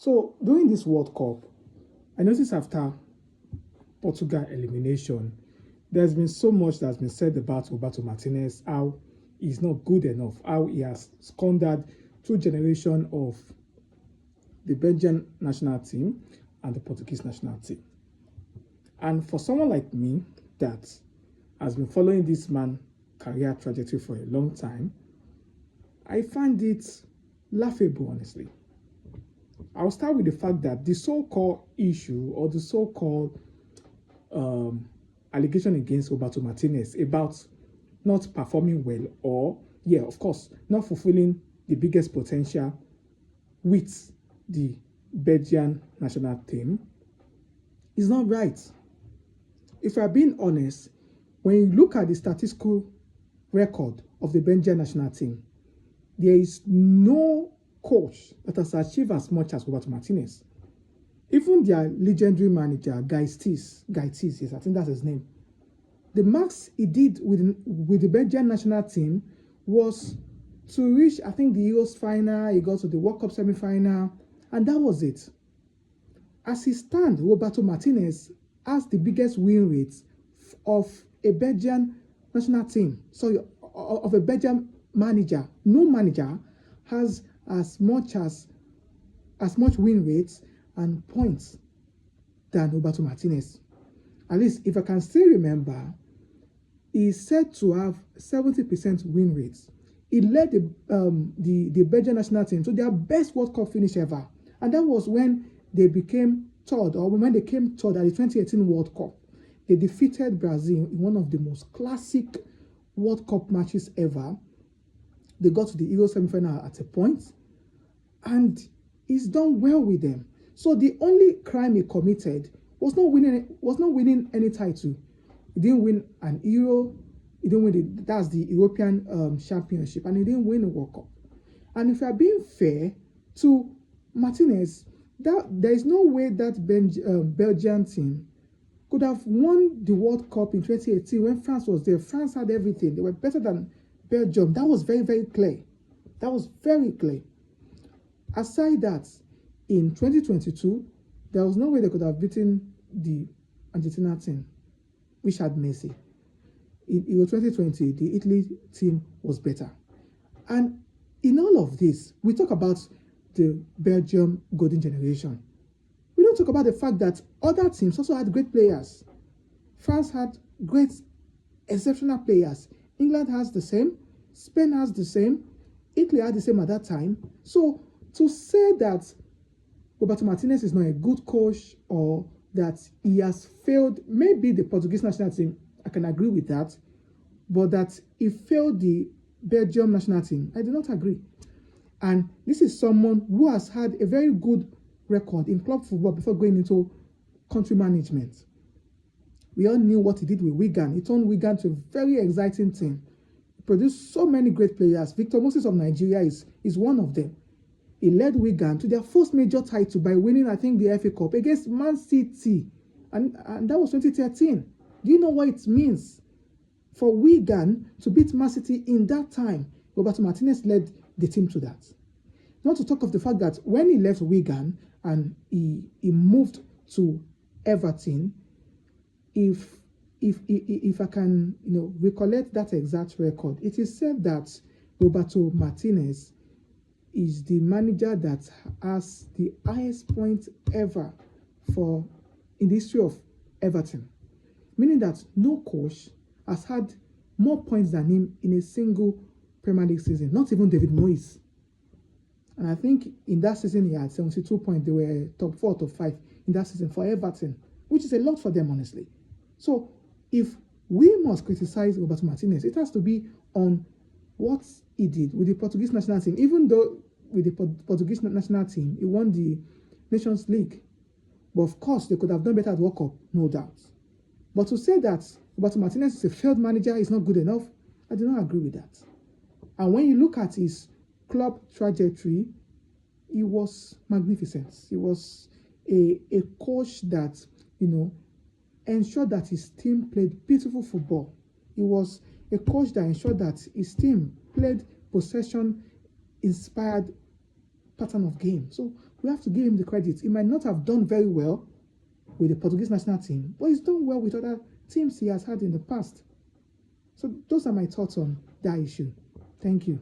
So during this World Cup, I noticed after Portugal elimination, there's been so much that's been said about Roberto Martinez, how he's not good enough, how he has squandered two generations of the Belgian national team and the Portuguese national team. And for someone like me that has been following this man's career trajectory for a long time, I find it laughable, honestly. I'll start with the fact that the so-called issue or the so-called allegation against Roberto Martinez about not performing well or, yeah, of course, not fulfilling the biggest potential with the Belgian national team is not right. If I'm being honest, when you look at the statistical record of the Belgian national team, there is no coach that has achieved as much as Roberto Martinez. Even their legendary manager, Guy Tis, yes, I think that's his name. The max he did with the Belgian national team was to reach, I think, the Euros final. He got to the World Cup semi-final, and that was it. As he stands, Roberto Martinez has the biggest win rate of a Belgian national team. Sorry, of a Belgian manager. No manager has as much win rates and points than Roberto Martinez. At least, if I can still remember, he's said to have 70% win rates. He led the Belgian national team to their best World Cup finish ever. And that was when they became third, or when they came third at the 2018 World Cup. They defeated Brazil in one of the most classic World Cup matches ever. They got to the Euro semi-final at a point, and he's done well with them. So the only crime he committed was not winning any title. He didn't win an Euro. He didn't win that's the European Championship, and he didn't win the World Cup. And if we are being fair to Martinez, there is no way that Belgian team could have won the World Cup in 2018 when France was there. France had everything. They were better than Belgium. That was very, very clear. That was very clear. Aside that, in 2022, there was no way they could have beaten the Argentina team, which had Messi. In Euro 2020, the Italy team was better. And in all of this, we talk about the Belgium golden generation. We don't talk about the fact that other teams also had great players. France had great, exceptional players. England has the same. Spain has the same. Italy had the same at that time. So to say that Roberto Martinez is not a good coach or that he has failed, maybe the Portuguese national team, I can agree with that, but that he failed the Belgium national team, I do not agree. And this is someone who has had a very good record in club football before going into country management. We all knew what he did with Wigan. He turned Wigan to a very exciting team. He produced so many great players. Victor Moses of Nigeria is one of them. He led Wigan to their first major title by winning, I think, the FA Cup against Man City. And that was 2013. Do you know what it means for Wigan to beat Man City in that time? Roberto Martinez led the team to that. Not to talk of the fact that when he left Wigan and he moved to Everton, if I can recollect that exact record, it is said that Roberto Martinez is the manager that has the highest point ever in the history of Everton. Meaning that no coach has had more points than him in a single Premier League season, not even David Moyes. And I think in that season he had 72 points. They were top 4, top 5 in that season for Everton, which is a lot for them, honestly. So if we must criticize Roberto Martinez, it has to be on what he did with the Portuguese national team. Even though with the Portuguese national team, he won the Nations League. But of course, they could have done better at World Cup, no doubt. But to say that Roberto Martinez is a failed manager is not good enough, I do not agree with that. And when you look at his club trajectory, he was magnificent. He was a coach that, ensured that his team played beautiful football. He was a coach that ensured that his team played possession-inspired pattern of game. So we have to give him the credit. He might not have done very well with the Portuguese national team, but he's done well with other teams he has had in the past. So those are my thoughts on that issue. Thank you.